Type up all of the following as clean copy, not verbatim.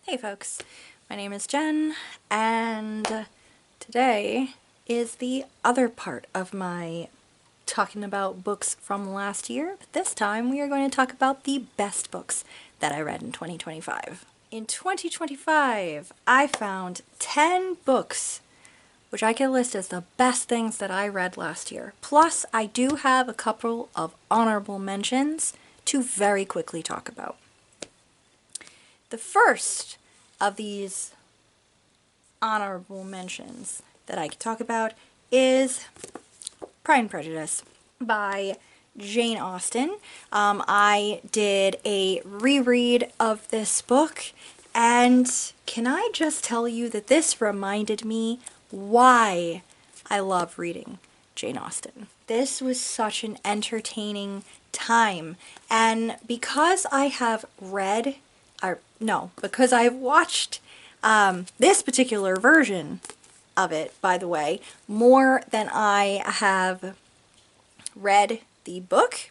Hey folks, my name is Jen, and today is the other part of my talking about books from last year, but this time we are going to talk about the best books that I read in 2025. In 2025, I found 10 books which I can list as the best things that I read last year. Plus, I do have a couple of honorable mentions to very quickly talk about. The first of these honorable mentions that I could talk about is Pride and Prejudice by Jane Austen. I did a reread of this book, and can I just tell you that this reminded me why I love reading Jane Austen. This was such an entertaining time, and because I have read because I've watched this particular version of it, by the way, more than I have read the book,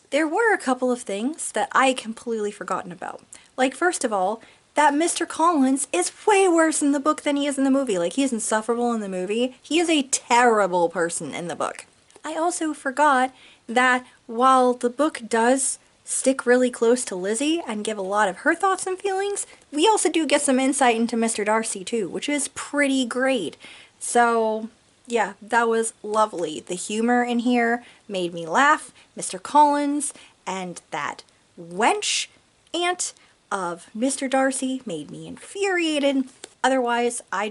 there were a couple of things that I had completely forgotten about. Like, first of all, that Mr. Collins is way worse in the book than he is in the movie. Like, he's insufferable in the movie. He is a terrible person in the book. I also forgot that while the book does stick really close to Lizzie and give a lot of her thoughts and feelings, we also do get some insight into Mr. Darcy too, which is pretty great. So yeah, that was lovely. The humor in here made me laugh. Mr. Collins and that wench aunt of Mr. Darcy made me infuriated. Otherwise, I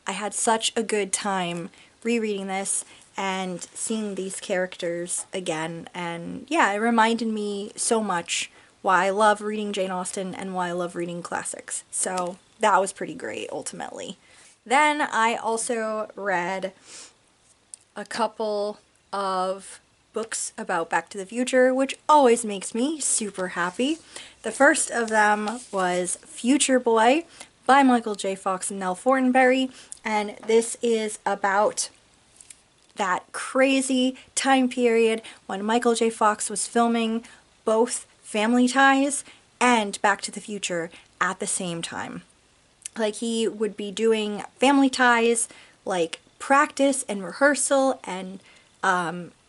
had such a good time rereading this and seeing these characters again, and yeah, it reminded me so much why I love reading Jane Austen and why I love reading classics. So that was pretty great, ultimately. Then I also read a couple of books about Back to the Future, which always makes me super happy. The first of them was Future Boy by Michael J. Fox and Nell Fortenberry, and this is about that crazy time period when Michael J. Fox was filming both Family Ties and Back to the Future at the same time. Like, he would be doing Family Ties, like, practice and rehearsal and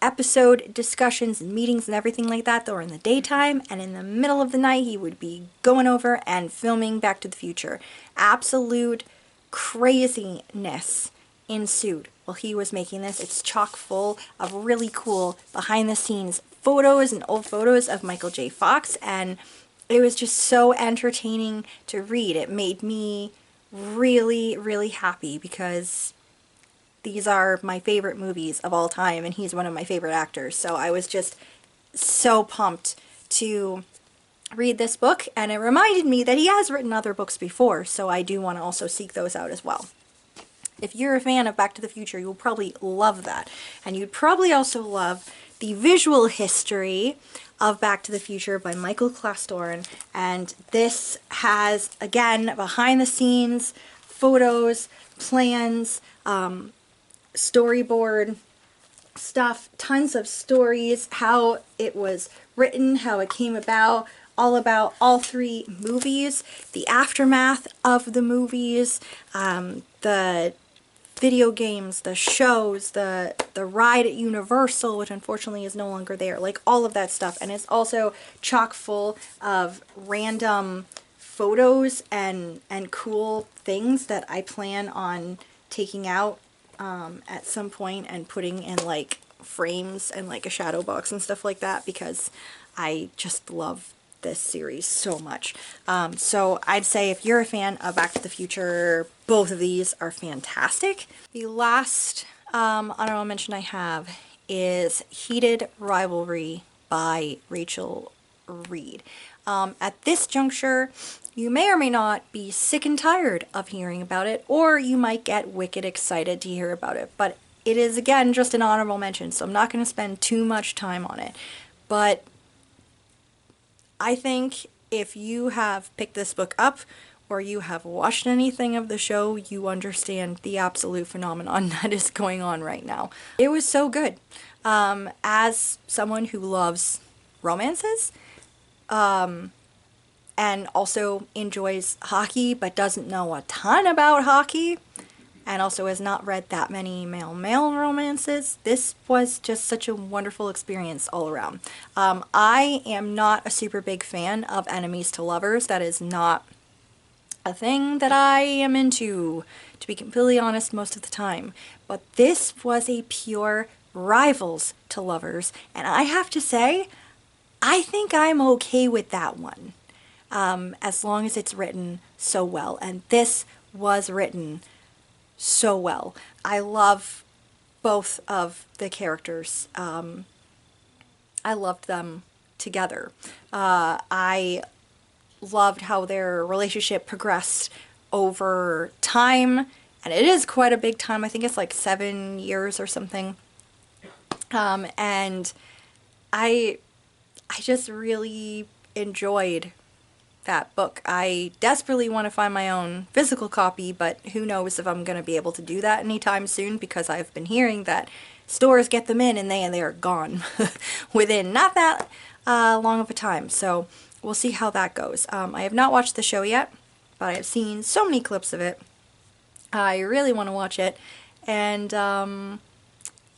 episode discussions and meetings and everything like that were in the daytime, and in the middle of the night he would be going over and filming Back to the Future. Absolute craziness ensued while he was making this. It's chock full of really cool behind the scenes photos and old photos of Michael J. Fox, and it was just so entertaining to read. It made me really, really happy because these are my favorite movies of all time, and he's one of my favorite actors. So I was just so pumped to read this book, and it reminded me that he has written other books before, so I do want to also seek those out as well. If you're a fan of Back to the Future, you'll probably love that. And you'd probably also love the visual history of Back to the Future by Michael Clastorn. And this has, again, behind the scenes, photos, plans, storyboard stuff, tons of stories, how it was written, how it came about all three movies, the aftermath of the movies, the video games, the shows, the ride at Universal, which unfortunately is no longer there, like all of that stuff. And it's also chock full of random photos and cool things that I plan on taking out at some point and putting in like frames and like a shadow box and stuff like that, because I just love this series so much. So I'd say if you're a fan of Back to the Future, both of these are fantastic. The last honorable mention I have is Heated Rivalry by Rachel Reed. At this juncture, you may or may not be sick and tired of hearing about it, or you might get wicked excited to hear about it, but it is, again, just an honorable mention, so I'm not going to spend too much time on it. But I think if you have picked this book up or you have watched anything of the show, you understand the absolute phenomenon that is going on right now. It was so good. As someone who loves romances, and also enjoys hockey but doesn't know a ton about hockey, and also has not read that many male-male romances, this was just such a wonderful experience all around. I am not a super big fan of enemies to lovers. That is not a thing that I am into, to be completely honest, most of the time. But this was a pure rivals to lovers, and I have to say, I think I'm okay with that one, as long as it's written so well. And this was written so well. I love both of the characters. I loved them together. I loved how their relationship progressed over time, and it is quite a big time. I think it's like 7 years or something. And I just really enjoyed that book. I desperately want to find my own physical copy, but who knows if I'm going to be able to do that anytime soon, because I've been hearing that stores get them in and they are gone within not that long of a time. So we'll see how that goes. I have not watched the show yet, but I have seen so many clips of it. I really want to watch it, and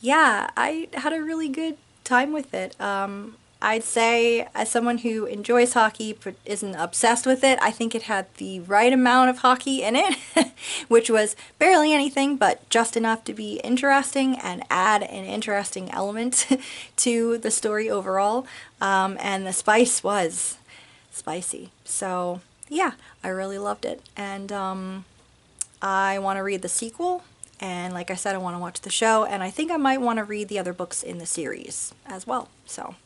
yeah, I had a really good time with it. I'd say, as someone who enjoys hockey but isn't obsessed with it, I think it had the right amount of hockey in it, which was barely anything, but just enough to be interesting and add an interesting element to the story overall. And the spice was spicy. So yeah, I really loved it. And I want to read the sequel. And like I said, I want to watch the show, and I think I might want to read the other books in the series as well. So,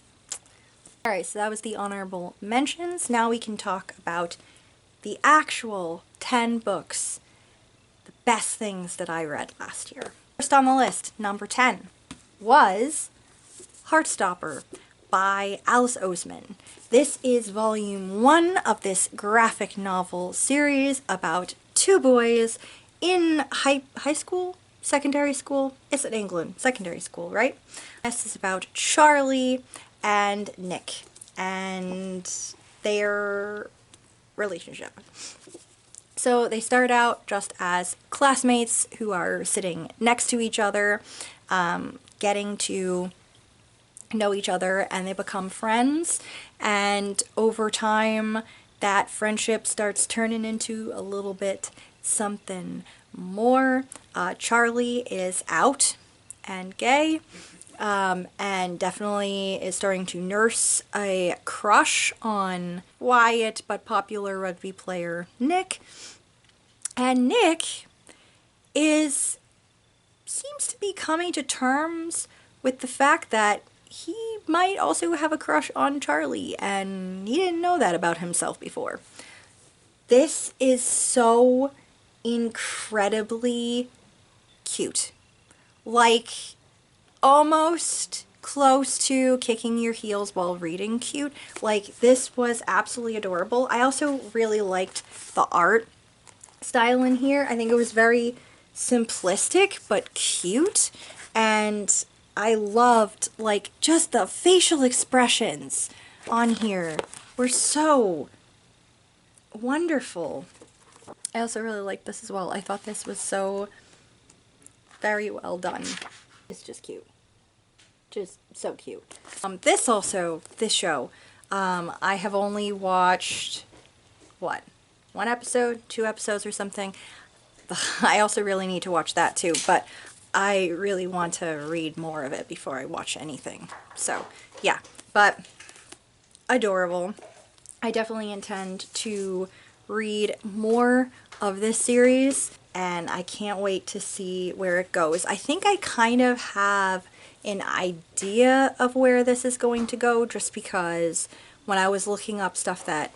alright, so that was the honorable mentions. Now we can talk about the actual 10 books, the best things that I read last year. First on the list, number 10, was Heartstopper by Alice Oseman. This is volume 1 of this graphic novel series about two boys in high school? Secondary school? It's in England. Secondary school, right? This is about Charlie and Nick and their relationship. So they start out just as classmates who are sitting next to each other, getting to know each other, and they become friends. And over time, that friendship starts turning into a little bit something more. Charlie is out and gay, and definitely is starting to nurse a crush on quiet but popular rugby player Nick. And Nick seems to be coming to terms with the fact that he might also have a crush on Charlie, and he didn't know that about himself before. This is so incredibly cute. Like, almost close to kicking your heels while reading cute. Like, this was absolutely adorable. I also really liked the art style in here. I think it was very simplistic but cute, and I loved, like, just the facial expressions on here were so wonderful. I also really liked this as well. I thought this was so very well done. It's just cute. Just so cute. This show, I have only watched, what, 1 episode, 2 episodes or something. I also really need to watch that too, but I really want to read more of it before I watch anything. So, yeah, but adorable. I definitely intend to read more of this series, and I can't wait to see where it goes. I think I kind of have an idea of where this is going to go, just because when I was looking up stuff that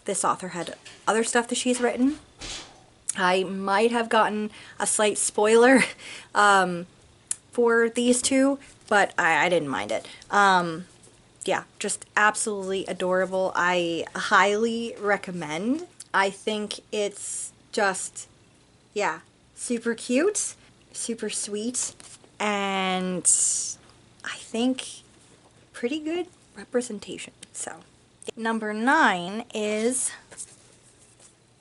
this author had, other stuff that she's written, I might have gotten a slight spoiler for these two, but I didn't mind it. Yeah, just absolutely adorable. I highly recommend. I think it's just, yeah, super cute, super sweet, and I think pretty good representation. So, Number 9 is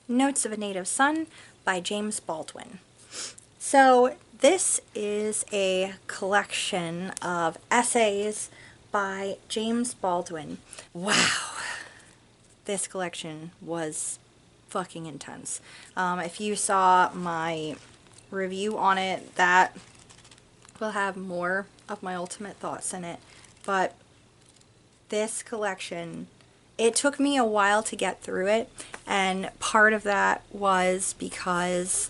Notes of a Native Son by James Baldwin. So this is a collection of essays by James Baldwin. Wow, this collection was fucking intense. If you saw my review on it, that will have more of my ultimate thoughts in it. But this collection, it took me a while to get through it, and part of that was because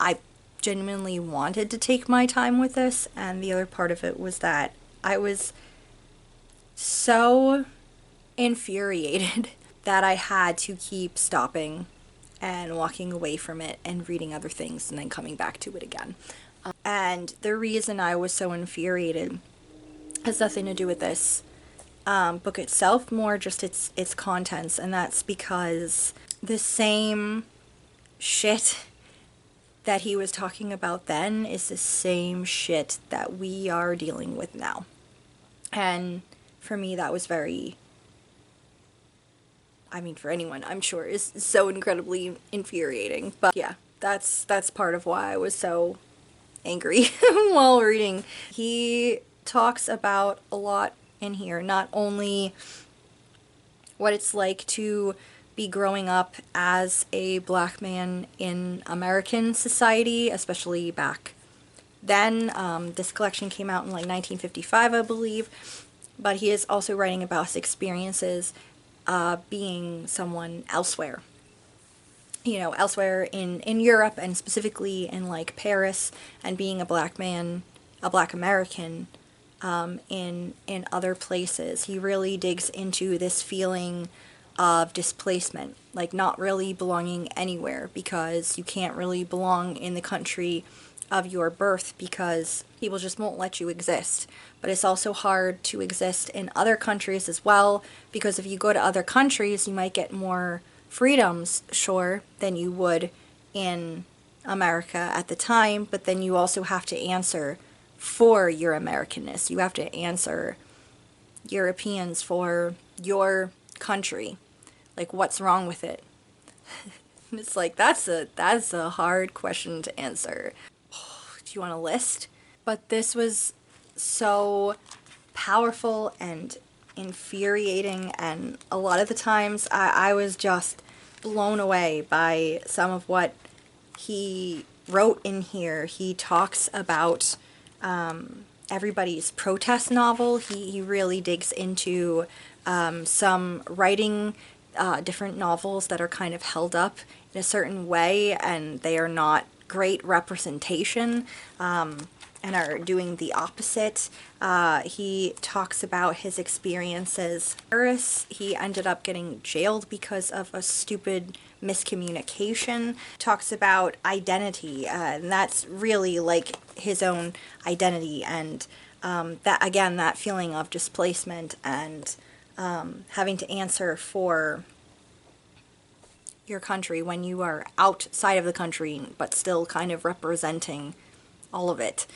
I genuinely wanted to take my time with this, and the other part of it was that I was so infuriated that I had to keep stopping and walking away from it and reading other things and then coming back to it again. And the reason I was so infuriated has nothing to do with this book itself, more just its contents, and that's because the same shit that he was talking about then is the same shit that we are dealing with now. And for me, that was very, I mean, for anyone, I'm sure, is so incredibly infuriating. But yeah, that's part of why I was so angry while reading. He talks about a lot in here, not only what it's like to be growing up as a black man in American society, especially back then. This collection came out in like 1955, I believe, but he is also writing about his experiences being someone elsewhere. You know, elsewhere in Europe, and specifically in like Paris, and being a black man, a black American in other places. He really digs into this feeling of displacement, like not really belonging anywhere, because you can't really belong in the country of your birth because people just won't let you exist. But it's also hard to exist in other countries as well, because if you go to other countries, you might get more freedoms, sure, than you would in America at the time, but then you also have to answer for your Americanness. You have to answer Europeans for your country. Like, what's wrong with it? It's like, that's a hard question to answer. Do you want a list? But this was so powerful and infuriating, and a lot of the times I was just blown away by some of what he wrote in here. He talks about everybody's protest novel. He really digs into some writing different novels that are kind of held up in a certain way, and they are not great representation, and are doing the opposite. He talks about his experiences in Paris. He ended up getting jailed because of a stupid miscommunication. Talks about identity, and that's really like his own identity, and that, again, that feeling of displacement and having to answer for your country when you are outside of the country, but still kind of representing all of it.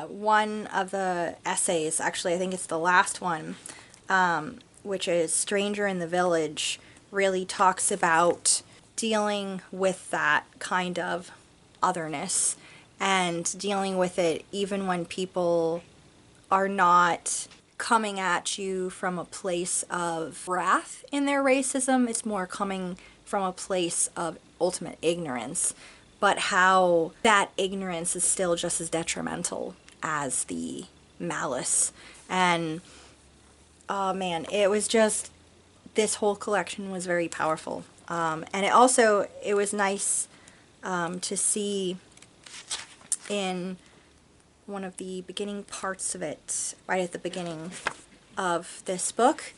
One of the essays, actually I think it's the last one, which is Stranger in the Village, really talks about dealing with that kind of otherness and dealing with it even when people are not coming at you from a place of wrath in their racism. It's more coming from a place of ultimate ignorance, but how that ignorance is still just as detrimental as the malice. And oh man, it was just, this whole collection was very powerful. And it was nice to see in one of the beginning parts of it, right at the beginning of this book,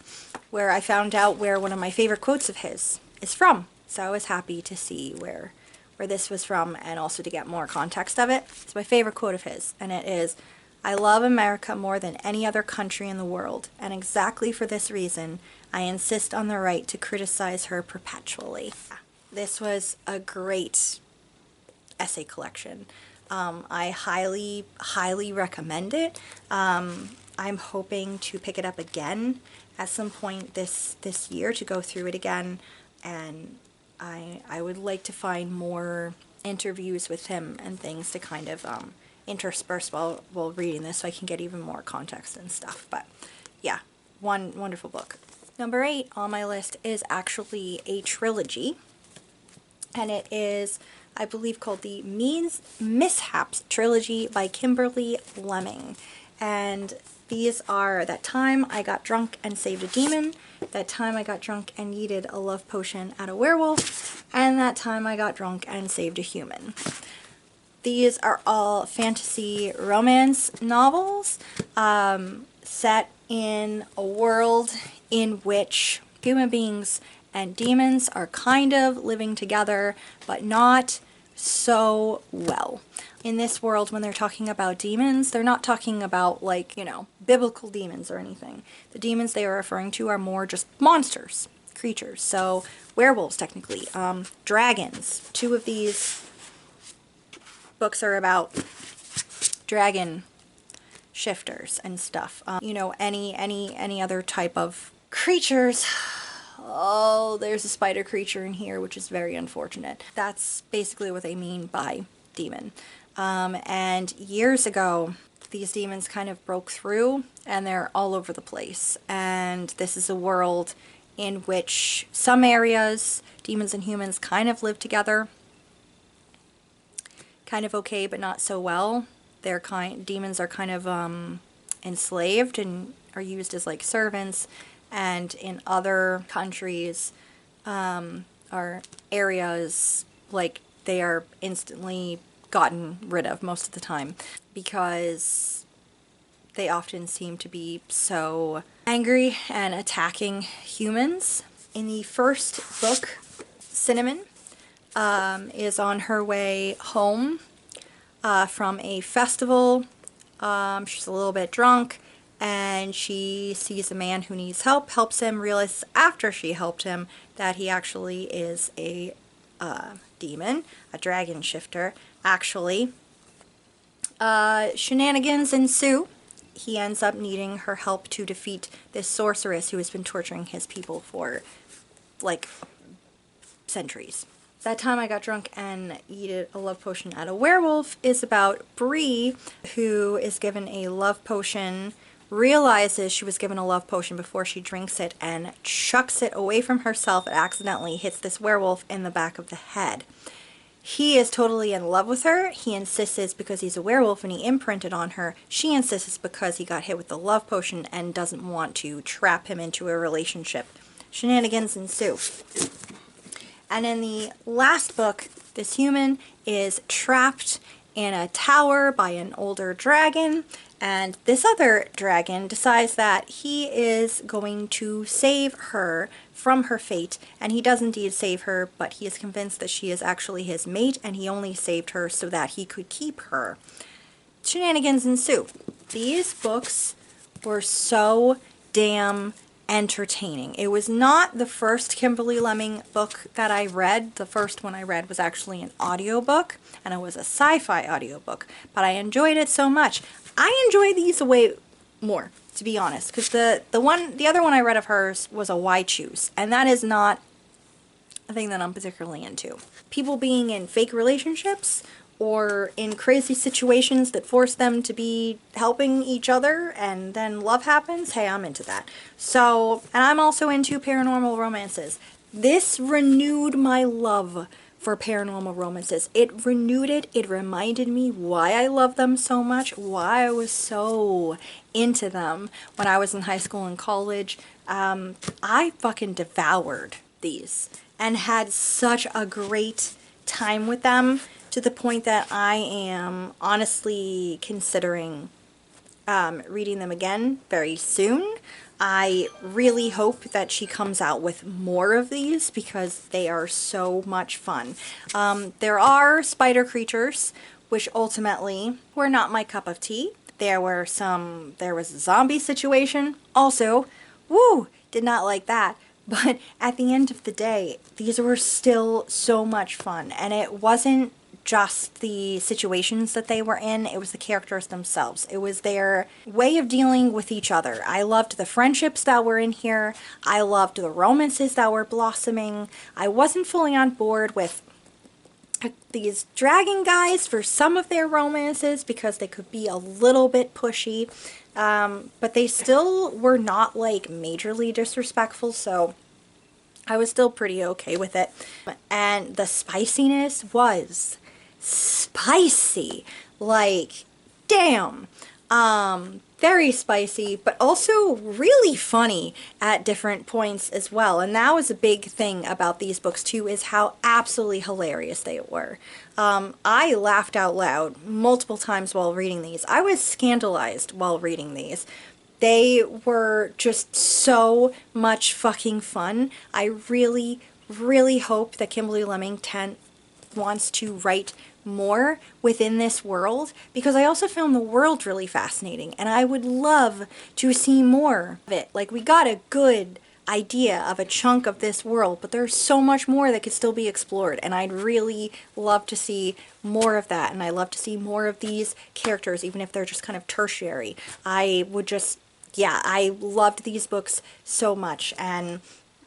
where I found out where one of my favorite quotes of his is from. So I was happy to see where this was from, and also to get more context of it. It's my favorite quote of his, and it is, "I love America more than any other country in the world, and exactly for this reason, I insist on the right to criticize her perpetually." This was a great essay collection. I highly recommend it. I'm hoping to pick it up again at some point this year to go through it again, and I would like to find more interviews with him and things to kind of intersperse while reading this, so I can get even more context and stuff. But yeah, one wonderful book. Number 8 on my list is actually a trilogy, and it is, I believe, called the Mishaps Trilogy by Kimberly Lemming. And these are That Time I Got Drunk and Saved a Demon, That Time I Got Drunk and Yeeted a Love Potion at a Werewolf, and That Time I Got Drunk and Saved a Human. These are all fantasy romance novels set in a world in which human beings and demons are kind of living together, but not so well. In this world, when they're talking about demons, they're not talking about, like, you know, biblical demons or anything. The demons they are referring to are more just monsters, creatures. So werewolves, technically, dragons. 2 of these books are about dragon shifters and stuff. You know, any other type of creatures. Oh, there's a spider creature in here, which is very unfortunate. That's basically what they mean by demon. And years ago, these demons kind of broke through, and they're all over the place. And this is a world in which some areas, demons and humans kind of live together. Kind of okay, but not so well. Demons are kind of enslaved and are used as like servants, and in other countries or areas, like, they are instantly gotten rid of most of the time because they often seem to be so angry and attacking humans. In the first book, Cinnamon is on her way home from a festival. She's a little bit drunk, and she sees a man who needs help, helps him, realizes after she helped him that he actually is a demon, a dragon shifter, actually. Shenanigans ensue. He ends up needing her help to defeat this sorceress who has been torturing his people for, like, centuries. That Time I Got Drunk and Yeeted a Love Potion at a Werewolf is about Bree, who is given a love potion, realizes she was given a love potion before she drinks it, and chucks it away from herself and accidentally hits this werewolf in the back of the head. He is totally in love with her. He insists it's because he's a werewolf and he imprinted on her. She insists it's because he got hit with the love potion and doesn't want to trap him into a relationship. Shenanigans ensue. And in the last book, this human is trapped in a tower by an older dragon, and this other dragon decides that he is going to save her from her fate, and he does indeed save her, but he is convinced that she is actually his mate, and he only saved her so that he could keep her. Shenanigans ensue. These books were so damn entertaining. It was not the first Kimberly Lemming book that I read. The first one I read was actually an audiobook, and it was a sci-fi audiobook, but I enjoyed it so much. I enjoy these way more, to be honest, because the other one I read of hers was a Why Choose, and that is not a thing that I'm particularly into. People being in fake relationships or in crazy situations that force them to be helping each other and then love happens, hey, I'm into that. So, and I'm also into paranormal romances. This renewed my love for paranormal romances. It renewed it. It reminded me why I love them so much, why I was so into them when I was in high school and college. I fucking devoured these and had such a great time with them, to the point that I am honestly considering reading them again very soon. I really hope that she comes out with more of these because they are so much fun. There are spider creatures, which ultimately were not my cup of tea. There was a zombie situation. Also, woo, did not like that. But at the end of the day, these were still so much fun, and it wasn't just the situations that they were in. It was the characters themselves. It was their way of dealing with each other. I loved the friendships that were in here. I loved the romances that were blossoming. I wasn't fully on board with these dragon guys for some of their romances because they could be a little bit pushy, but they still were not like majorly disrespectful, so I was still pretty okay with it. And the spiciness was spicy, like damn. Very spicy, but also really funny at different points as well. And that was a big thing about these books too, is how absolutely hilarious they were. I laughed out loud multiple times while reading these. I was scandalized while reading these. They were just so much fucking fun. I really, really hope that Kimberly Lemming wants to write more within this world, because I also found the world really fascinating and I would love to see more of it. Like, we got a good idea of a chunk of this world, but there's so much more that could still be explored, and I'd really love to see more of that. And I love to see more of these characters, even if they're just kind of tertiary. I would just, yeah, I loved these books so much, and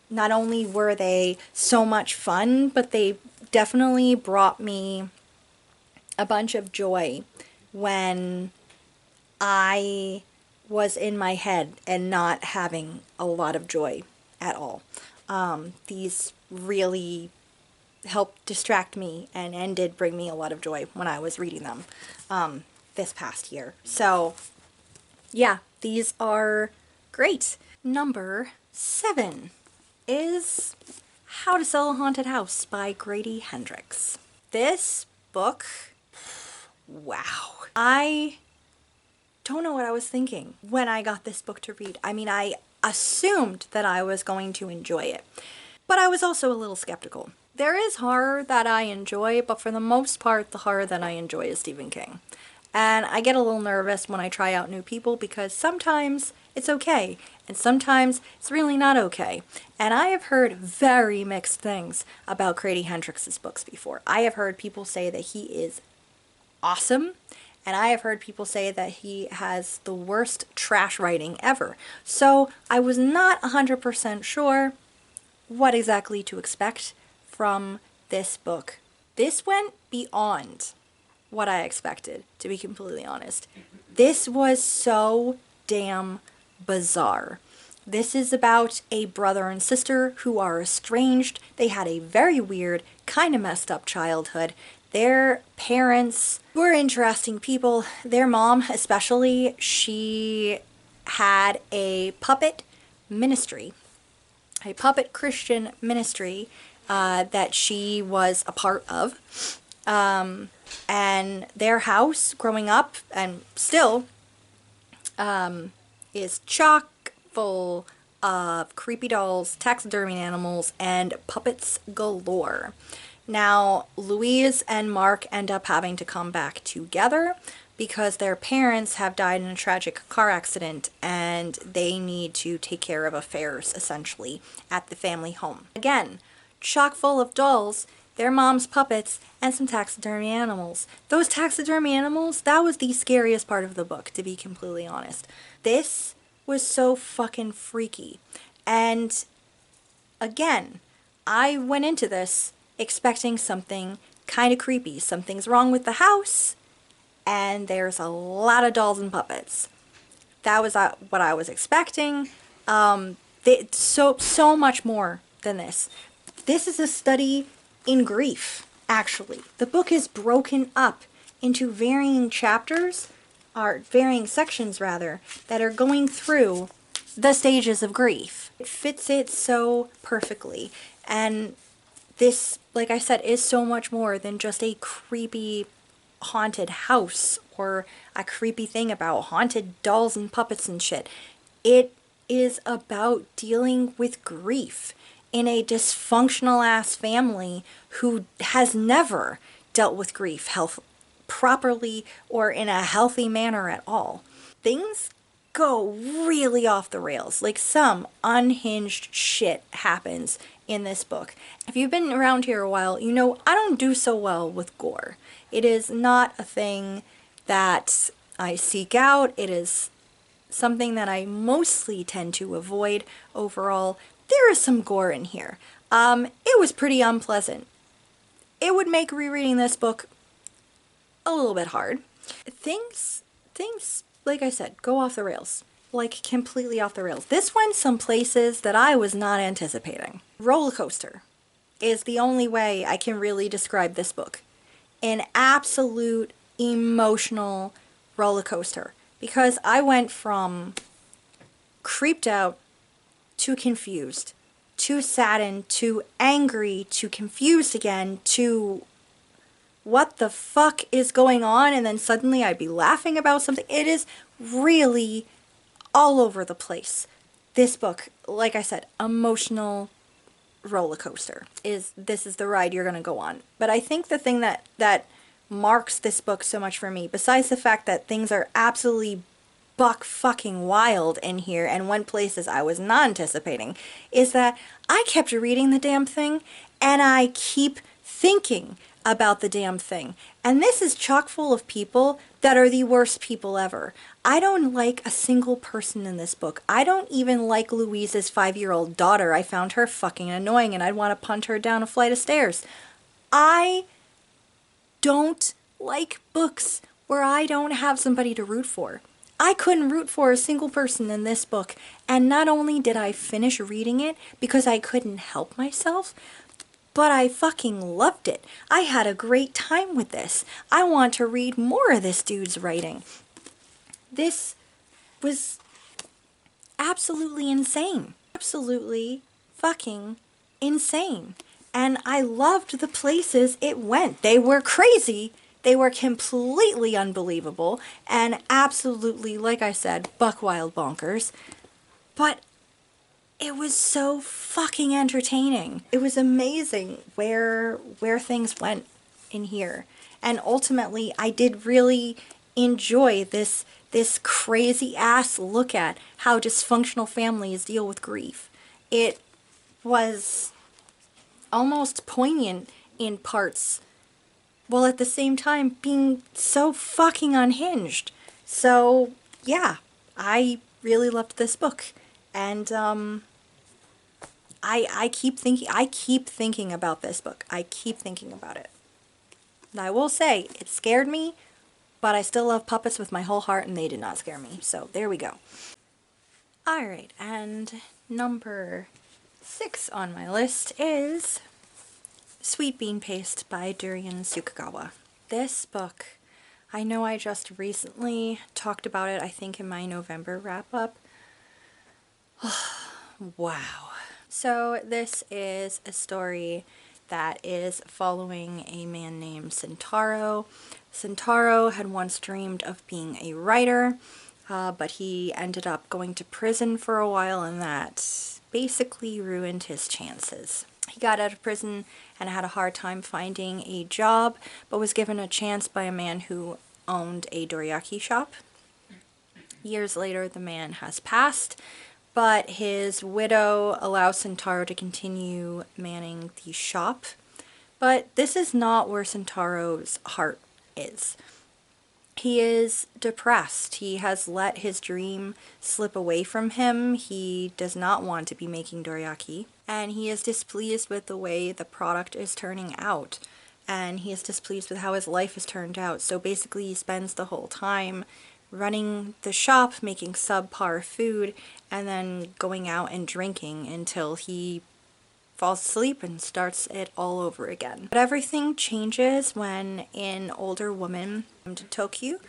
not only were they so much fun, but they definitely brought me a bunch of joy when I was in my head and not having a lot of joy at all. These really helped distract me and did bring me a lot of joy when I was reading them this past year. So yeah, these are great. Number 7 is How to Sell a Haunted House by Grady Hendrix. This book, wow. I don't know what I was thinking when I got this book to read. I mean, I assumed that I was going to enjoy it, but I was also a little skeptical. There is horror that I enjoy, but for the most part, the horror that I enjoy is Stephen King. And I get a little nervous when I try out new people because sometimes it's okay, and sometimes it's really not okay. And I have heard very mixed things about Grady Hendrix's books before. I have heard people say that he is awesome, and I have heard people say that he has the worst trash writing ever. So I was not 100% sure what exactly to expect from this book. This went beyond what I expected, to be completely honest. This was so damn bizarre. This is about a brother and sister who are estranged. They had a very weird, kind of messed up childhood. Their parents were interesting people. Their mom, especially, she had a puppet ministry, a puppet Christian ministry that she was a part of. And their house growing up, and still, is chock full of creepy dolls, taxidermy animals, and puppets galore. Now, Louise and Mark end up having to come back together because their parents have died in a tragic car accident and they need to take care of affairs, essentially, at the family home. Again, chock full of dolls, their mom's puppets, and some taxidermy animals. Those taxidermy animals, that was the scariest part of the book, to be completely honest. This was so fucking freaky. And again, I went into this expecting something kind of creepy. Something's wrong with the house, and there's a lot of dolls and puppets. That was what I was expecting. So much more than this. This is a study in grief, actually. The book is broken up into varying chapters, or varying sections rather, that are going through the stages of grief. It fits it so perfectly. And this, like I said, is so much more than just a creepy haunted house or a creepy thing about haunted dolls and puppets and shit. It is about dealing with grief in a dysfunctional ass family who has never dealt with grief properly or in a healthy manner at all. Things go really off the rails. Like, some unhinged shit happens in this book. If you've been around here a while, you know I don't do so well with gore. It is not a thing that I seek out. It is something that I mostly tend to avoid overall. There is some gore in here. It was pretty unpleasant. It would make rereading this book a little bit hard. Things, like I said, go off the rails. Like, completely off the rails. This went some places that I was not anticipating. Roller coaster is the only way I can really describe this book. An absolute emotional roller coaster. Because I went from creeped out to confused, to saddened, to angry, to confused again, to what the fuck is going on, and then suddenly I'd be laughing about something. It is really all over the place. This book, like I said, emotional roller coaster. This is the ride you're going to go on. But I think the thing that marks this book so much for me, besides the fact that things are absolutely buck fucking wild in here and went places I was not anticipating, is that I kept reading the damn thing and I keep thinking about the damn thing. And this is chock full of people that are the worst people ever. I don't like a single person in this book. I don't even like Louise's 5-year-old daughter. I found her fucking annoying and I'd want to punt her down a flight of stairs. I don't like books where I don't have somebody to root for. I couldn't root for a single person in this book, and not only did I finish reading it because I couldn't help myself, but I fucking loved it. I had a great time with this. I want to read more of this dude's writing. This was absolutely insane. Absolutely fucking insane. And I loved the places it went. They were crazy. They were completely unbelievable and absolutely, like I said, buck wild bonkers. But it was so fucking entertaining. It was amazing where things went in here. And ultimately, I did really enjoy this crazy ass look at how dysfunctional families deal with grief. It was almost poignant in parts, while at the same time being so fucking unhinged. So, yeah, I really loved this book. And, I keep thinking about this book. I keep thinking about it. And I will say, it scared me, but I still love puppets with my whole heart, and they did not scare me. So, there we go. Alright, and number 6 on my list is Sweet Bean Paste by Durian Sukagawa. This book, I know I just recently talked about it, I think in my November wrap-up. Wow. So this is a story that is following a man named Sentaro. Sentaro had once dreamed of being a writer, but he ended up going to prison for a while, and that basically ruined his chances. He got out of prison and had a hard time finding a job, but was given a chance by a man who owned a dorayaki shop. Years later, the man has passed, but his widow allows Sentaro to continue manning the shop. But this is not where Sentaro's heart is. He is depressed. He has let his dream slip away from him. He does not want to be making dorayaki. And he is displeased with the way the product is turning out. And he is displeased with how his life has turned out. So basically he spends the whole time running the shop, making subpar food, and then going out and drinking until he falls asleep and starts it all over again. But everything changes when an older woman named Tokyo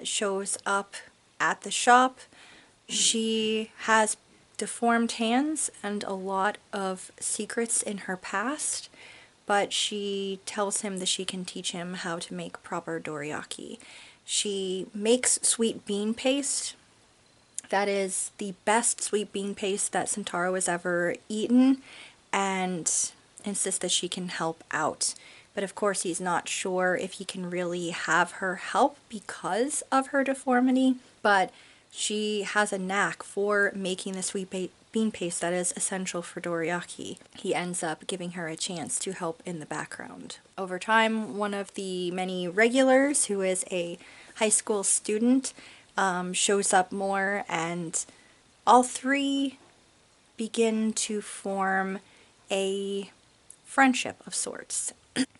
shows up at the shop. She has deformed hands and a lot of secrets in her past, but she tells him that she can teach him how to make proper dorayaki. She makes sweet bean paste. That is the best sweet bean paste that Sentaro has ever eaten, and insists that she can help out. But of course he's not sure if he can really have her help because of her deformity, but she has a knack for making the sweet bean paste that is essential for dorayaki, he ends up giving her a chance to help in the background. Over time, one of the many regulars, who is a high school student, shows up more, and all three begin to form a friendship of sorts.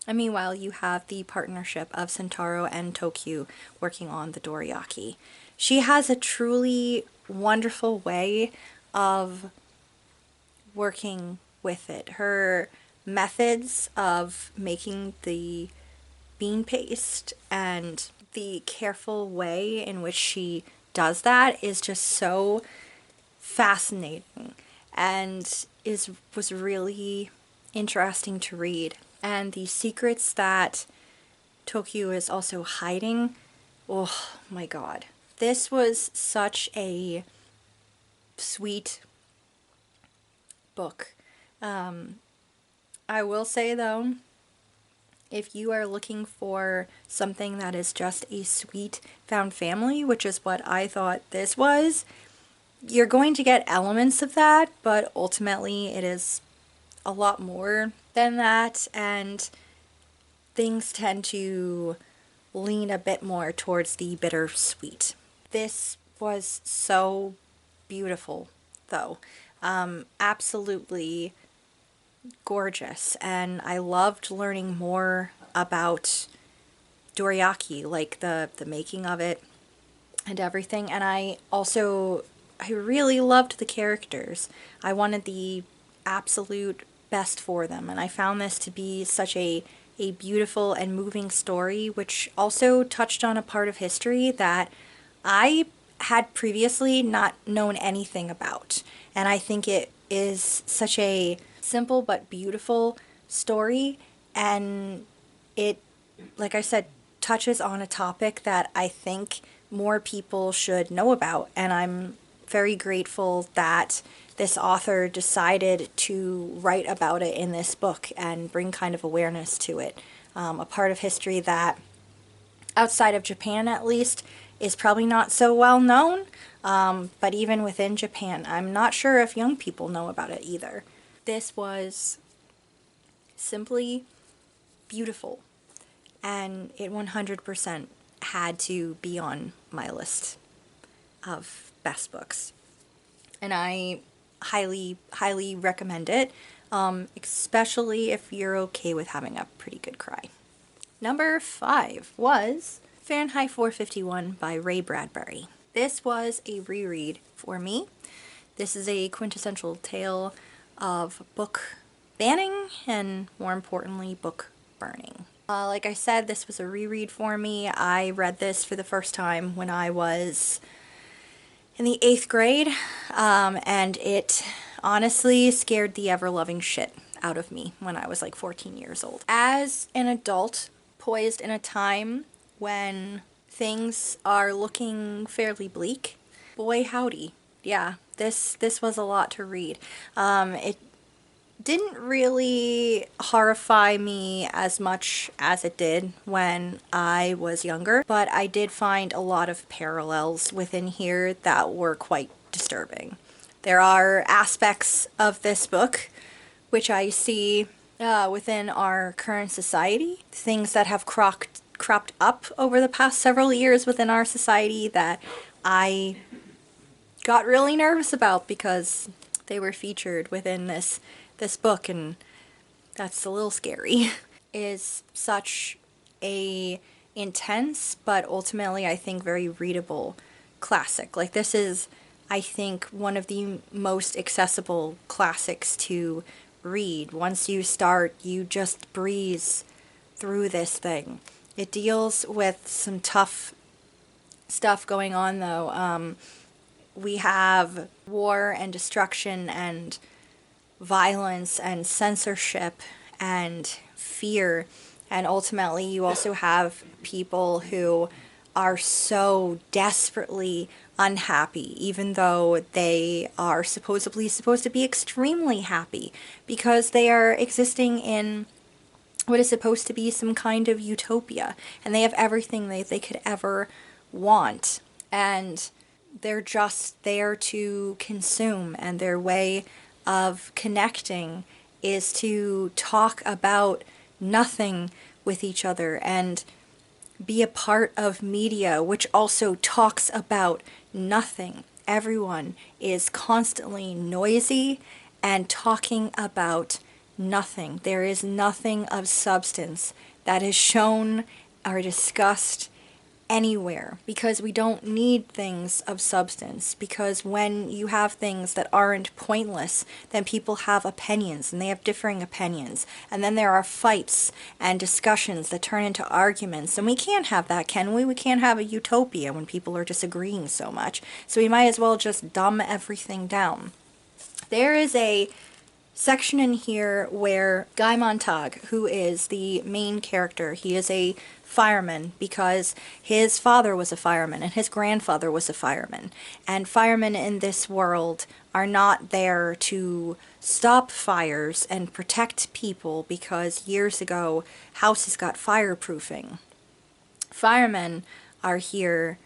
And meanwhile, you have the partnership of Sentaro and Tokyu working on the dorayaki. She has a truly wonderful way of working with it. Her methods of making the bean paste and the careful way in which she does that is just so fascinating and was really interesting to read. And the secrets that Tokyu is also hiding, oh my god. This was such a sweet book. I will say though, if you are looking for something that is just a sweet found family, which is what I thought this was, you're going to get elements of that, but ultimately it is a lot more than that, and things tend to lean a bit more towards the bittersweet. This was so beautiful, though. Absolutely gorgeous, and I loved learning more about dorayaki, like the making of it and everything. And I really loved the characters. I wanted the absolute best for them, and I found this to be such a beautiful and moving story, which also touched on a part of history that I had previously not known anything about. And I think it is such a simple but beautiful story, and it, like I said, touches on a topic that I think more people should know about, and I'm very grateful that this author decided to write about it in this book and bring kind of awareness to it. A part of history that, outside of Japan at least, is probably not so well known, but even within Japan, I'm not sure if young people know about it either. This was simply beautiful, and it 100% had to be on my list of best books. And I highly, highly recommend it, especially if you're okay with having a pretty good cry. Number 5 was Fahrenheit 451 by Ray Bradbury. This was a reread for me. This is a quintessential tale of book banning and, more importantly, book burning. Like I said, this was a reread for me. I read this for the first time when I was in the 8th grade, and it honestly scared the ever-loving shit out of me when I was like 14 years old. As an adult, poised in a time when things are looking fairly bleak, boy howdy, yeah, this was a lot to read. It didn't really horrify me as much as it did when I was younger, but I did find a lot of parallels within here that were quite disturbing. There are aspects of this book which I see within our current society, things that have cropped up over the past several years within our society that I got really nervous about because they were featured within this book, and that's a little scary. Is such a intense but ultimately I think very readable classic. Like, this is, I think, one of the most accessible classics to read. Once you start, you just breeze through this thing. It deals with some tough stuff going on though. We have war and destruction and violence and censorship and fear, and ultimately you also have people who are so desperately unhappy, even though they are supposedly supposed to be extremely happy because they are existing in what is supposed to be some kind of utopia, and they have everything they could ever want. And they're just there to consume, and their way of connecting is to talk about nothing with each other and be a part of media which also talks about nothing. Everyone is constantly noisy and talking about nothing. There is nothing of substance that is shown or discussed anywhere, because we don't need things of substance, because when you have things that aren't pointless, then people have opinions, and they have differing opinions, and then there are fights and discussions that turn into arguments, and we can't have that, can we? We can't have a utopia when people are disagreeing so much, so we might as well just dumb everything down. There is a section in here where Guy Montag, who is the main character, he is a fireman because his father was a fireman and his grandfather was a fireman. And firemen in this world are not there to stop fires and protect people because years ago houses got fireproofing. Firemen are here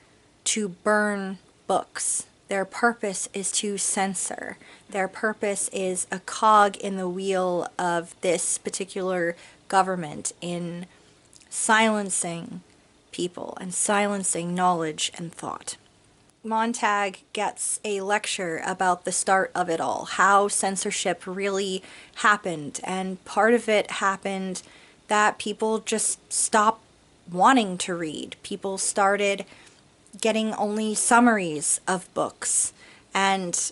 to burn books. Their purpose is to censor. Their purpose is a cog in the wheel of this particular government in silencing people and silencing knowledge and thought. Montag gets a lecture about the start of it all, how censorship really happened, and part of it happened that people just stopped wanting to read. People started getting only summaries of books, and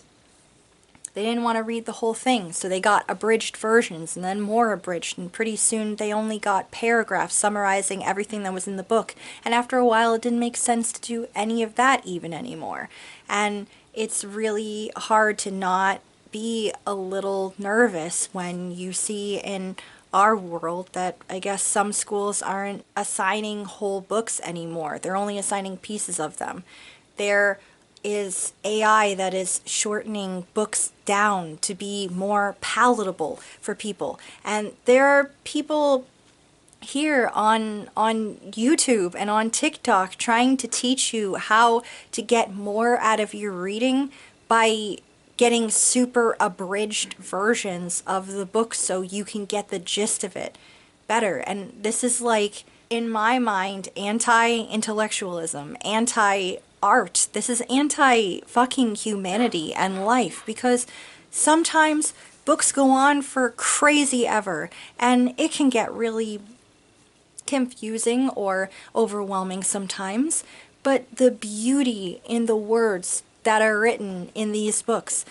they didn't want to read the whole thing, so they got abridged versions and then more abridged, and pretty soon they only got paragraphs summarizing everything that was in the book, and after a while it didn't make sense to do any of that even anymore. And it's really hard to not be a little nervous when you see in our world that I guess some schools aren't assigning whole books anymore. They're only assigning pieces of them. There is AI that is shortening books down to be more palatable for people. And there are people here on YouTube and on TikTok trying to teach you how to get more out of your reading by getting super abridged versions of the book so you can get the gist of it better. And this is, like, in my mind, anti-intellectualism, anti-art. This is anti-fucking humanity and life, because sometimes books go on for crazy ever, and it can get really confusing or overwhelming sometimes, but the beauty in the words that are written in these books.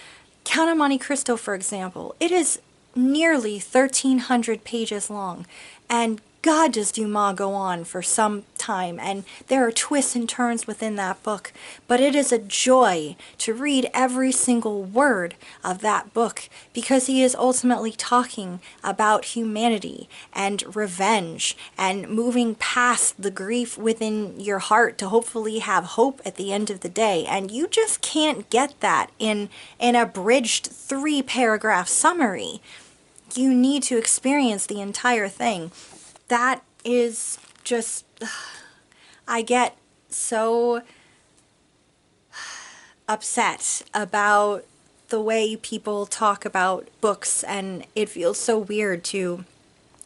Count of Monte Cristo, for example, it is nearly 1,300 pages long, and God, does Dumas go on for some time, and there are twists and turns within that book, but it is a joy to read every single word of that book, because he is ultimately talking about humanity and revenge and moving past the grief within your heart to hopefully have hope at the end of the day, and you just can't get that in an abridged 3-paragraph summary. You need to experience the entire thing. That is just, I get so upset about the way people talk about books, and it feels so weird to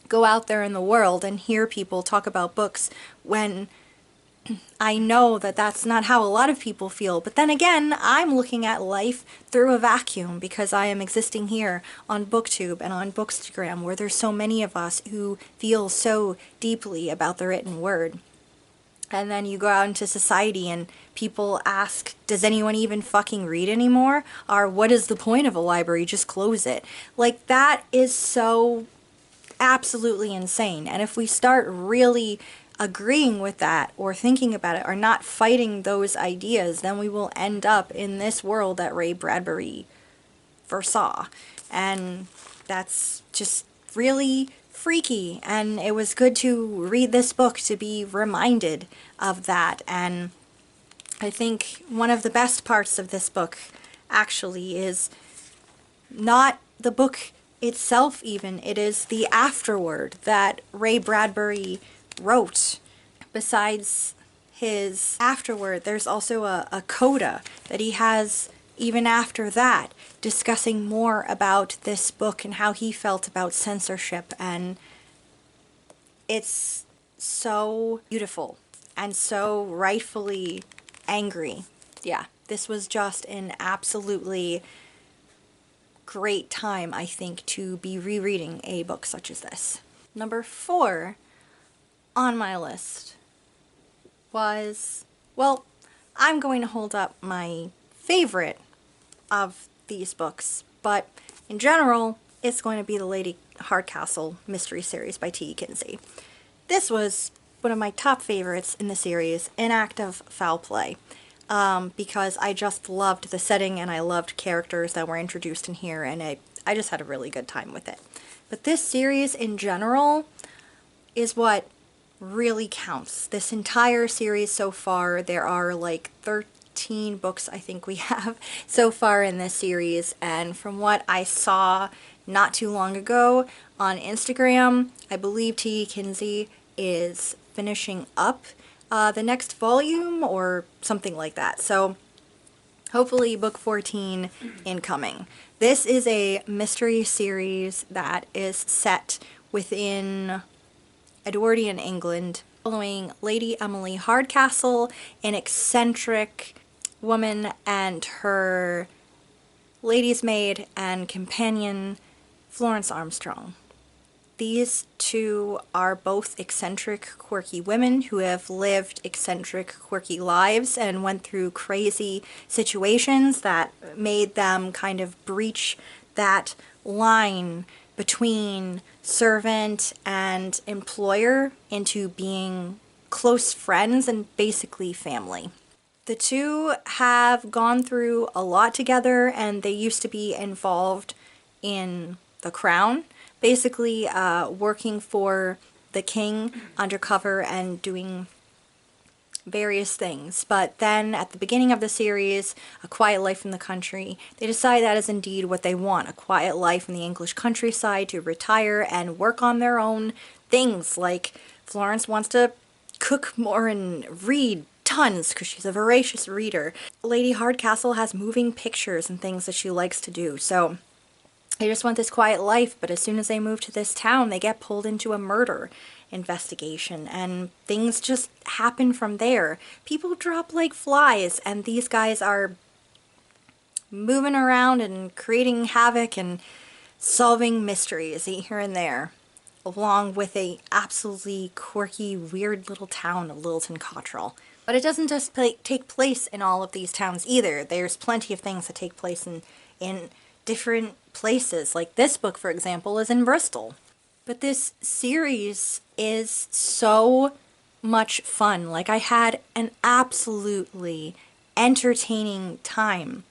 go out there in the world and hear people talk about books when I know that that's not how a lot of people feel. But then again, I'm looking at life through a vacuum because I am existing here on BookTube and on Bookstagram, where there's so many of us who feel so deeply about the written word. And then you go out into society and people ask, does anyone even fucking read anymore? Or what is the point of a library? Just close it. Like, that is so absolutely insane. And if we start really agreeing with that or thinking about it or not fighting those ideas, then we will end up in this world that Ray Bradbury foresaw. And that's just really freaky, and it was good to read this book to be reminded of that. And I think one of the best parts of this book actually is not the book itself even, it is the afterword that Ray Bradbury wrote. Besides his afterward, there's also a coda that he has even after that, discussing more about this book and how he felt about censorship, and it's so beautiful and so rightfully angry. Yeah, this was just an absolutely great time, I think, to be rereading a book such as this. Number 4 on my list was, well, I'm going to hold up my favorite of these books, but in general, it's going to be the Lady Hardcastle mystery series by T.E. Kinsey. This was one of my top favorites in the series, An Act of Foul Play, because I just loved the setting and I loved characters that were introduced in here, and I just had a really good time with it. But this series in general is what really counts. This entire series so far, there are like 13 books I think we have so far in this series, and from what I saw not too long ago on Instagram, I believe T.E. Kinsey is finishing up the next volume or something like that. So hopefully book 14 incoming. This is a mystery series that is set within Edwardian England, following Lady Emily Hardcastle, an eccentric woman, and her lady's maid and companion, Florence Armstrong. These two are both eccentric, quirky women who have lived eccentric, quirky lives and went through crazy situations that made them kind of breach that line between servant and employer into being close friends and basically family. The two have gone through a lot together, and they used to be involved in the crown, basically working for the king undercover and doing various things. But then at the beginning of the series, A Quiet Life in the Country, they decide that is indeed what they want, a quiet life in the English countryside to retire and work on their own things. Like Florence wants to cook more and read tons because she's a voracious reader. Lady Hardcastle has moving pictures and things that she likes to do. So they just want this quiet life, but as soon as they move to this town, they get pulled into a murder investigation, and things just happen from there. People drop like flies, and these guys are moving around and creating havoc and solving mysteries here and there, along with a absolutely quirky, weird little town of Littleton Cottrell. But it doesn't just take place in all of these towns either. There's plenty of things that take place in different places. Like this book, for example, is in Bristol. But this series is so much fun. Like, I had an absolutely entertaining time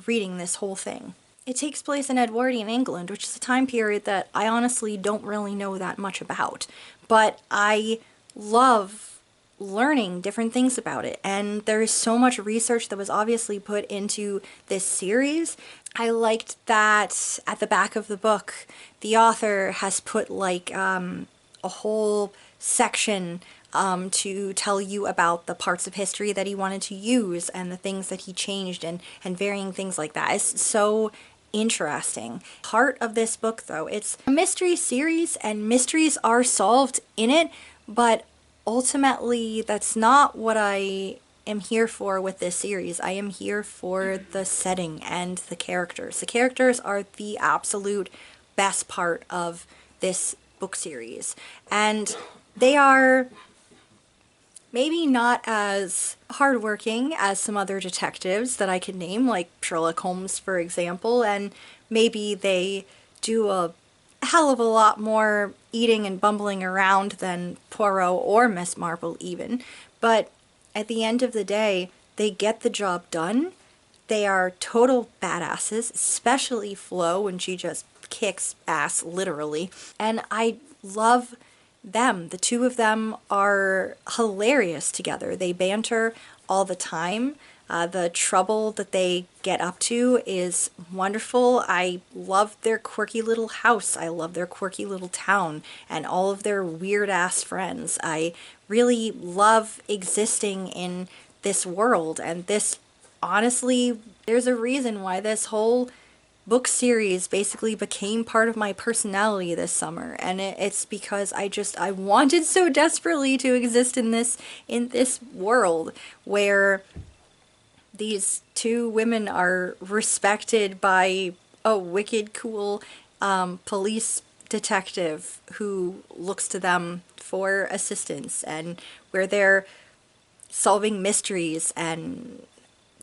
reading this whole thing. It takes place in Edwardian England, which is a time period that I honestly don't really know that much about. But I love learning different things about it, and there is so much research that was obviously put into this series. I liked that at the back of the book, the author has put like a whole section to tell you about the parts of history that he wanted to use and the things that he changed, and varying things like that. It's so interesting. Part of this book, though, it's a mystery series and mysteries are solved in it, but ultimately that's not what I am here for with this series. I am here for the setting and the characters. The characters are the absolute best part of this book series, and they are maybe not as hardworking as some other detectives that I could name, like Sherlock Holmes, for example, and maybe they do a hell of a lot more eating and bumbling around than Poirot or Miss Marple even, but at the end of the day, they get the job done. They are total badasses, especially Flo when she just kicks ass, literally, and I love them. The two of them are hilarious together. They banter all the time. The trouble that they get up to is wonderful. I love their quirky little house. I love their quirky little town and all of their weird ass friends. I really love existing in this world, and this, honestly, there's a reason why this whole book series basically became part of my personality this summer, and it's because I wanted so desperately to exist in this world where these two women are respected by a wicked cool police detective who looks to them for assistance, and where they're solving mysteries and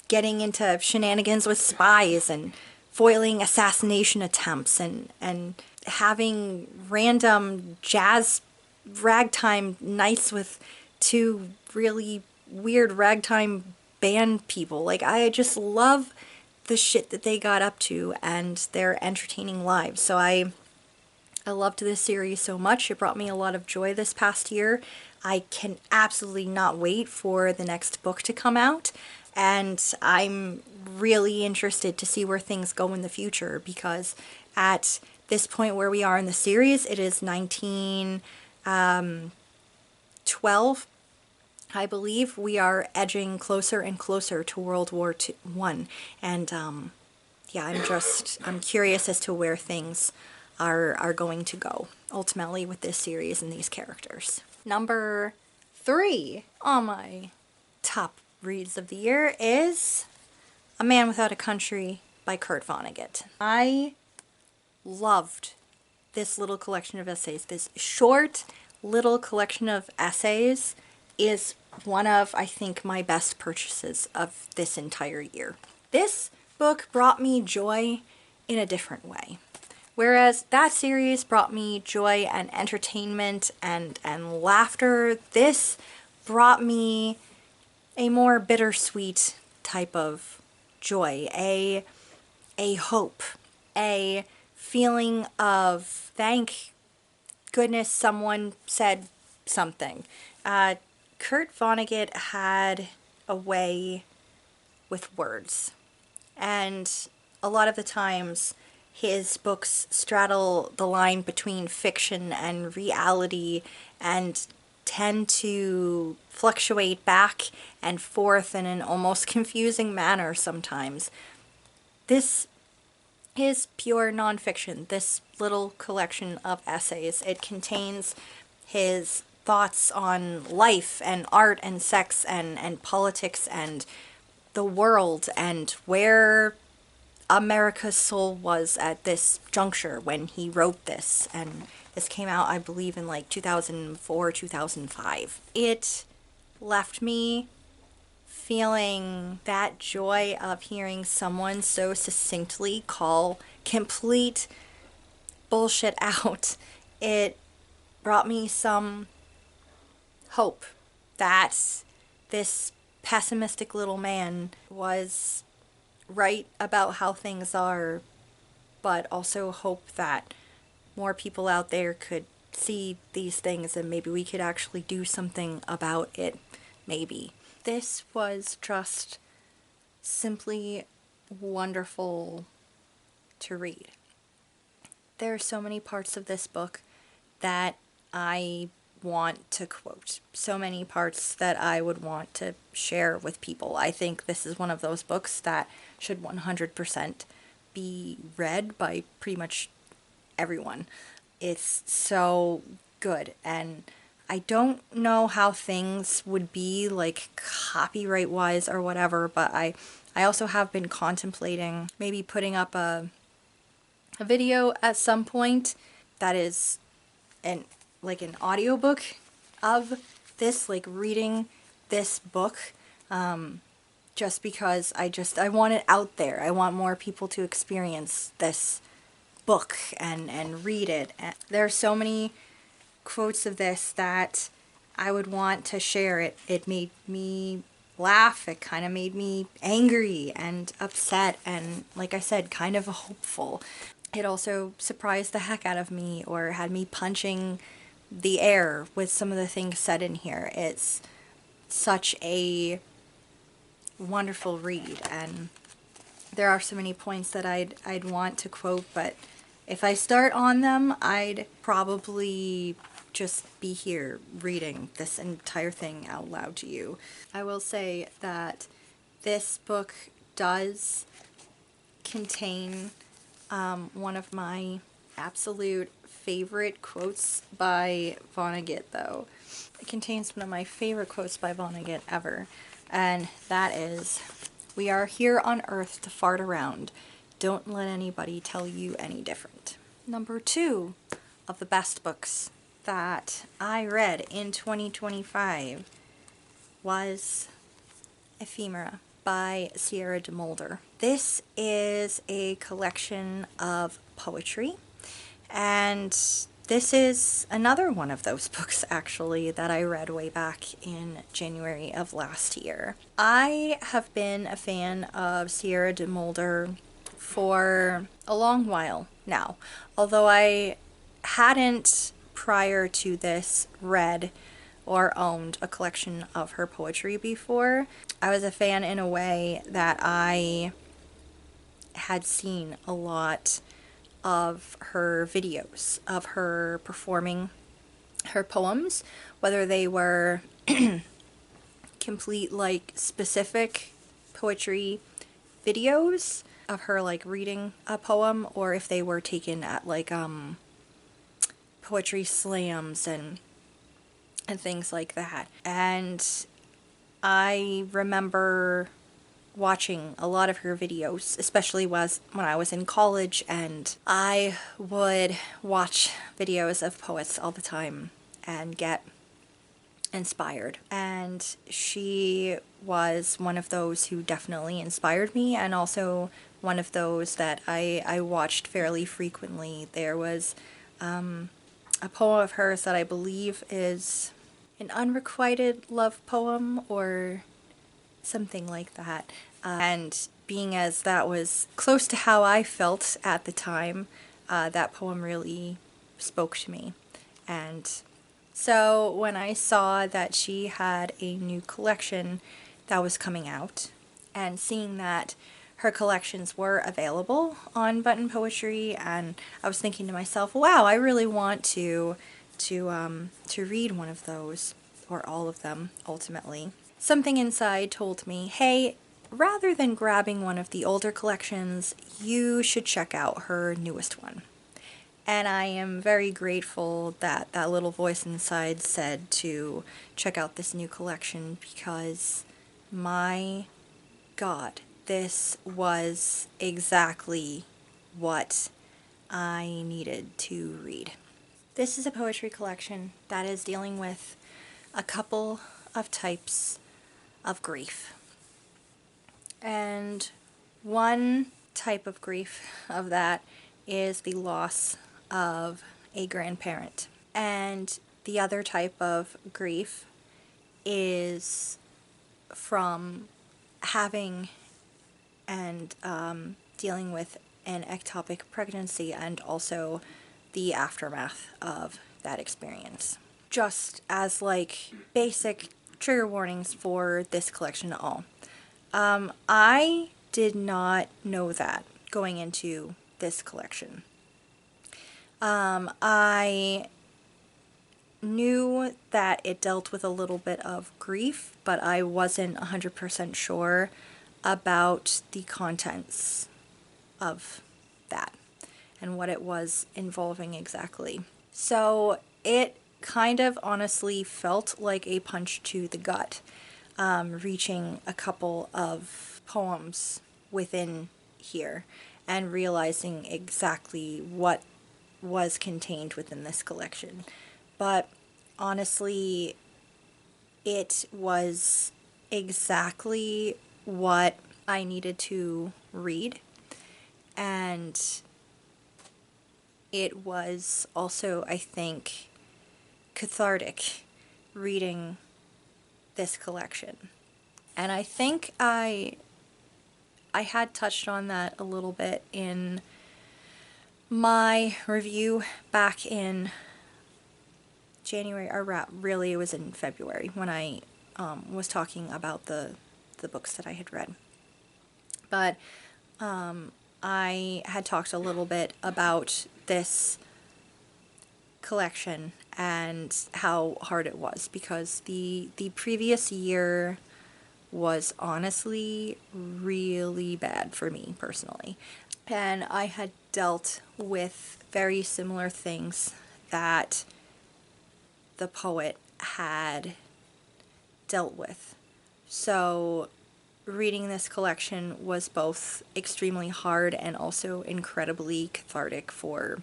getting into shenanigans with spies and foiling assassination attempts, and having random jazz ragtime nights with two really weird ragtime band people. Like, I just love the shit that they got up to and their entertaining lives. So I loved this series so much. It brought me a lot of joy this past year. I can absolutely not wait for the next book to come out, and I'm really interested to see where things go in the future, because at this point where we are in the series, it is 1912. I believe we are edging closer and closer to World War One, and yeah, I'm curious as to where things are going to go ultimately with this series and these characters. Number 3 on my top reads of the year is A Man Without a Country by Kurt Vonnegut. I loved this little collection of essays. This short little collection of essays is one of, I think, my best purchases of this entire year. This book brought me joy in a different way. Whereas that series brought me joy and entertainment and laughter, this brought me a more bittersweet type of joy, a hope, a feeling of thank goodness someone said something. Kurt Vonnegut had a way with words, and a lot of the times his books straddle the line between fiction and reality and tend to fluctuate back and forth in an almost confusing manner sometimes. This is pure nonfiction, this little collection of essays. It contains his thoughts on life and art and sex and politics and the world and where America's soul was at this juncture when he wrote this. And this came out, I believe, in like 2004, 2005. It left me feeling that joy of hearing someone so succinctly call complete bullshit out. It brought me some hope that this pessimistic little man was right about how things are, but also hope that more people out there could see these things and maybe we could actually do something about it, maybe. This was just simply wonderful to read. There are so many parts of this book that I want to quote, so many parts that I would want to share with people. I think this is one of those books that should 100% be read by pretty much everyone. It's so good, and I don't know how things would be like copyright wise or whatever, but I also have been contemplating maybe putting up a video at some point that is an audiobook of this, like reading this book, just because I want it out there. I want more people to experience this book and read it. And there are so many quotes of this that I would want to share. It made me laugh, it kind of made me angry and upset, and like I said, kind of hopeful. It also surprised the heck out of me or had me punching the air with some of the things said in here. It's such a wonderful read, and there are so many points that I'd want to quote, but if I start on them, I'd probably just be here reading this entire thing out loud to you. I will say that this book does contain one of my absolute favorite quotes by Vonnegut, though. It contains one of my favorite quotes by Vonnegut ever, and that is, "We are here on Earth to fart around. Don't let anybody tell you any different." Number 2 of the best books that I read in 2025 was Ephemera by Sierra DeMulder. This is a collection of poetry, and this is another one of those books, actually, that I read way back in January of last year. I have been a fan of Sierra DeMulder for a long while now, although I hadn't, prior to this, read or owned a collection of her poetry before. I was a fan in a way that I had seen a lot of her videos of her performing her poems, whether they were complete, like, specific poetry videos of her, like, reading a poem, or if they were taken at, like, poetry slams and things like that. And I remember watching a lot of her videos, especially when I was in college, and I would watch videos of poets all the time and get inspired. And she was one of those who definitely inspired me, and also one of those that I watched fairly frequently. There was a poem of hers that I believe is an unrequited love poem or something like that. And being as that was close to how I felt at the time, that poem really spoke to me. And so when I saw that she had a new collection that was coming out, and seeing that her collections were available on Button Poetry, and I was thinking to myself, wow, I really want to read one of those, or all of them, ultimately. Something inside told me, hey, rather than grabbing one of the older collections, you should check out her newest one. And I am very grateful that that little voice inside said to check out this new collection, because my God, this was exactly what I needed to read. This is a poetry collection that is dealing with a couple of types of grief. And one type of grief of that is the loss of a grandparent. And the other type of grief is from having and dealing with an ectopic pregnancy, and also the aftermath of that experience. Just as, like, basic trigger warnings for this collection at all. I did not know that going into this collection. I knew that it dealt with a little bit of grief, but I wasn't 100% sure about the contents of that and what it was involving exactly. So it kind of honestly felt like a punch to the gut, reaching a couple of poems within here and realizing exactly what was contained within this collection. But honestly, it was exactly what I needed to read, and it was also, I think, cathartic reading this collection. And I think I had touched on that a little bit in my review back in January, or really it was in February, when I was talking about the the books that I had read. But I had talked a little bit about this collection and how hard it was, because the previous year was honestly really bad for me personally. And I had dealt with very similar things that the poet had dealt with. So reading this collection was both extremely hard and also incredibly cathartic for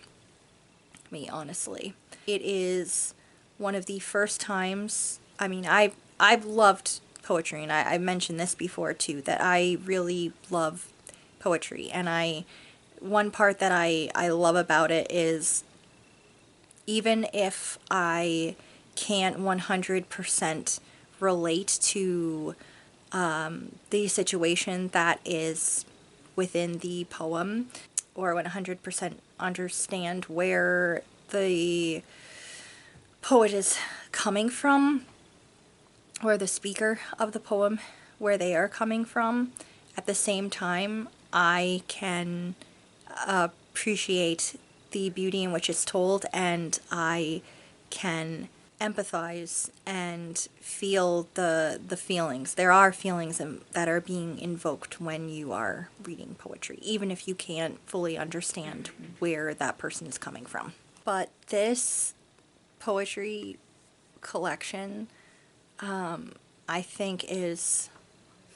me, honestly. It is one of the first times, I mean, I've loved poetry, and I mentioned this before too, that I really love poetry, and one part that I love about it is, even if I can't 100% relate to the situation that is within the poem, or 100% understand where the poet is coming from, or the speaker of the poem, where they are coming from, at the same time, I can appreciate the beauty in which it's told, and I can empathize and feel the feelings. There are feelings that are being invoked when you are reading poetry, even if you can't fully understand where that person is coming from. But this poetry collection, I think, is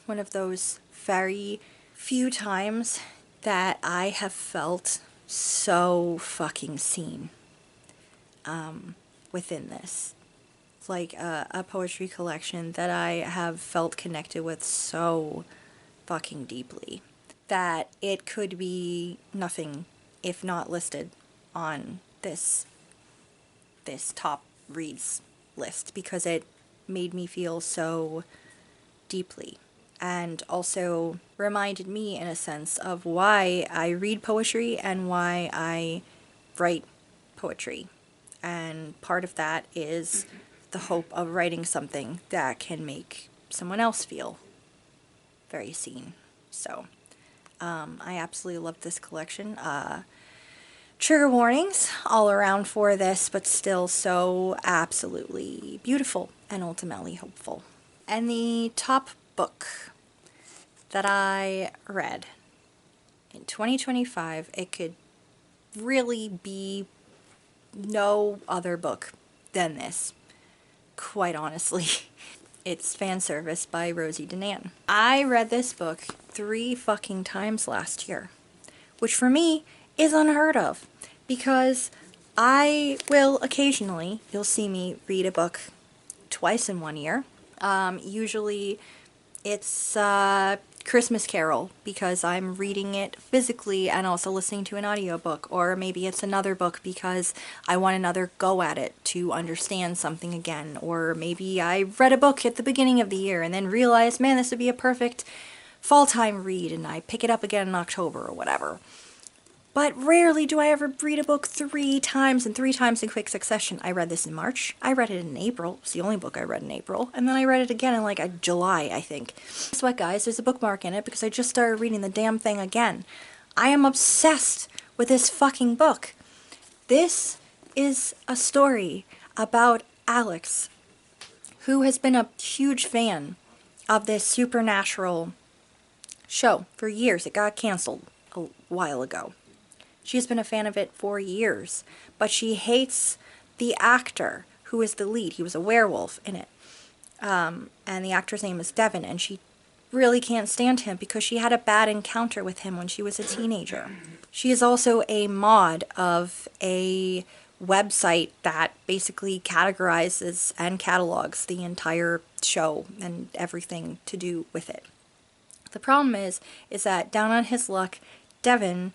one of those very few times that I have felt so fucking seen within this. It's like a poetry collection that I have felt connected with so fucking deeply that it could be nothing if not listed on this top reads list, because it made me feel so deeply, and also reminded me in a sense of why I read poetry and why I write poetry. And part of that is the hope of writing something that can make someone else feel very seen. So I absolutely love this collection. Trigger warnings all around for this, but still so absolutely beautiful and ultimately hopeful. And the top book that I read in 2025, it could really be no other book than this, quite honestly. It's Fan Service by Rosie Danan. I read this book 3 fucking times last year, which for me is unheard of, because I will occasionally, you'll see me read a book twice in 1 year. Usually it's Christmas Carol, because I'm reading it physically and also listening to an audiobook, or maybe it's another book because I want another go at it to understand something again, or maybe I read a book at the beginning of the year and then realized, man, this would be a perfect fall time read, and I pick it up again in October or whatever. But rarely do I ever read a book 3 times, and 3 times in quick succession. I read this in March, I read it in April, it's the only book I read in April, and then I read it again in like July, I think. Guess what, guys? There's a bookmark in it because I just started reading the damn thing again. I am obsessed with this fucking book. This is a story about Alex, who has been a huge fan of this supernatural show for years. It got canceled a while ago. She's been a fan of it for years, but she hates the actor who is the lead. He was a werewolf in it. And the actor's name is Devin, and she really can't stand him because she had a bad encounter with him when she was a teenager. She is also a mod of a website that basically categorizes and catalogs the entire show and everything to do with it. The problem is that down on his luck, Devin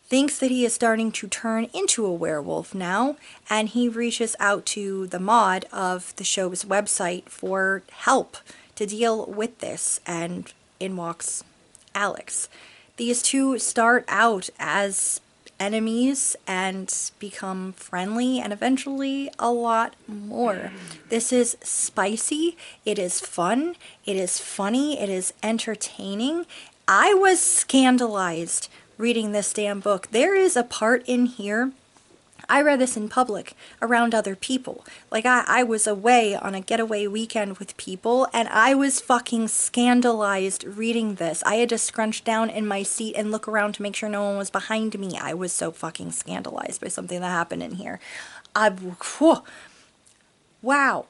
thinks that he is starting to turn into a werewolf now, and he reaches out to the mod of the show's website for help to deal with this, and in walks Alex. These two start out as enemies and become friendly and eventually a lot more. This is spicy, it is fun, it is funny, it is entertaining. I was scandalized reading this damn book. There is a part in here, I read this in public around other people. Like, I was away on a getaway weekend with people, and I was fucking scandalized reading this. I had to scrunch down in my seat and look around to make sure no one was behind me. I was so fucking scandalized by something that happened in here. Whew, wow.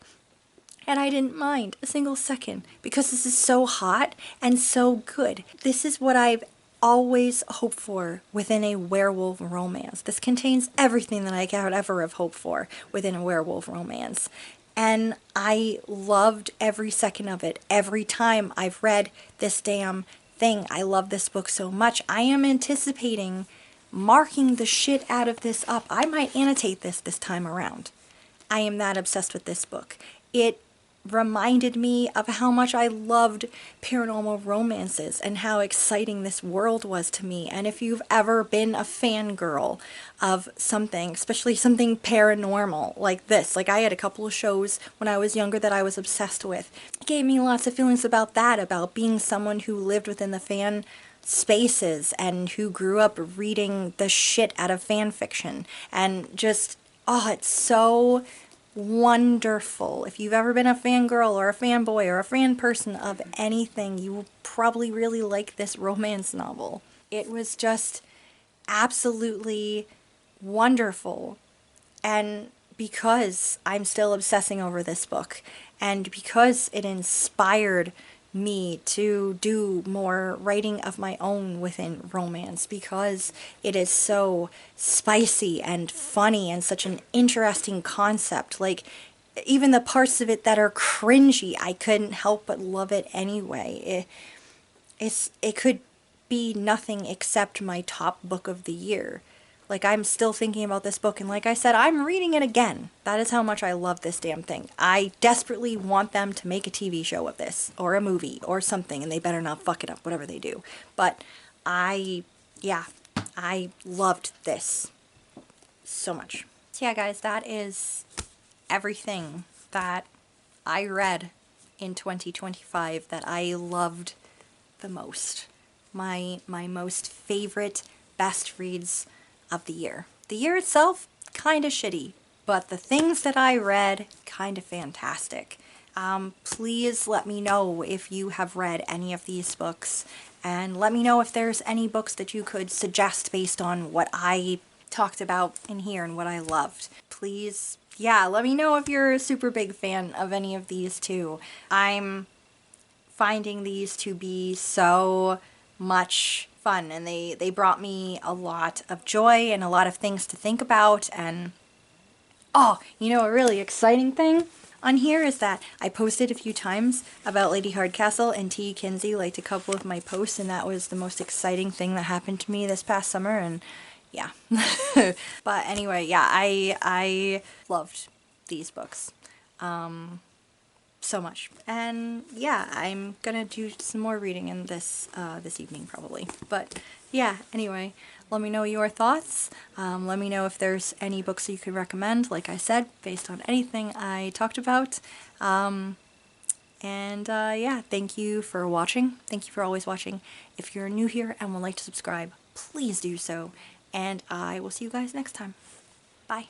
And I didn't mind a single second because this is so hot and so good. This is what I've always hoped for within a werewolf romance. This contains everything that I could ever have hoped for within a werewolf romance. And I loved every second of it. Every time I've read this damn thing, I love this book so much. I am anticipating marking the shit out of this up. I might annotate this time around. I am that obsessed with this book. It reminded me of how much I loved paranormal romances and how exciting this world was to me. And if you've ever been a fangirl of something, especially something paranormal like this, like I had a couple of shows when I was younger that I was obsessed with. It gave me lots of feelings about that, about being someone who lived within the fan spaces and who grew up reading the shit out of fan fiction. And just, oh, it's so wonderful. If you've ever been a fangirl or a fanboy or a fan person of anything, you will probably really like this romance novel. It was just absolutely wonderful. And because I'm still obsessing over this book, and because it inspired me to do more writing of my own within romance, because it is so spicy and funny and such an interesting concept. Like, even the parts of it that are cringy, I couldn't help but love it anyway. It could be nothing except my top book of the year. Like, I'm still thinking about this book, and like I said, I'm reading it again. That is how much I love this damn thing. I desperately want them to make a TV show of this, or a movie, or something, and they better not fuck it up, whatever they do. But I loved this so much. So yeah, guys, that is everything that I read in 2025 that I loved the most. My most favorite, best reads of the year. The year itself, kind of shitty, but the things that I read, kind of fantastic. Please let me know if you have read any of these books, and let me know if there's any books that you could suggest based on what I talked about in here and what I loved. Please, yeah, let me know if you're a super big fan of any of these too. I'm finding these to be so much fun, and they brought me a lot of joy and a lot of things to think about. And oh, you know, a really exciting thing on here is that I posted a few times about Lady Hardcastle, and T. Kinsey liked a couple of my posts, and that was the most exciting thing that happened to me this past summer. And yeah. But anyway, yeah, I loved these books so much. And yeah, I'm gonna do some more reading in this this evening probably. But yeah, anyway, let me know your thoughts. Let me know if there's any books that you could recommend, like I said, based on anything I talked about. And yeah, thank you for watching. Thank you for always watching. If you're new here and would like to subscribe, please do so. And I will see you guys next time. Bye.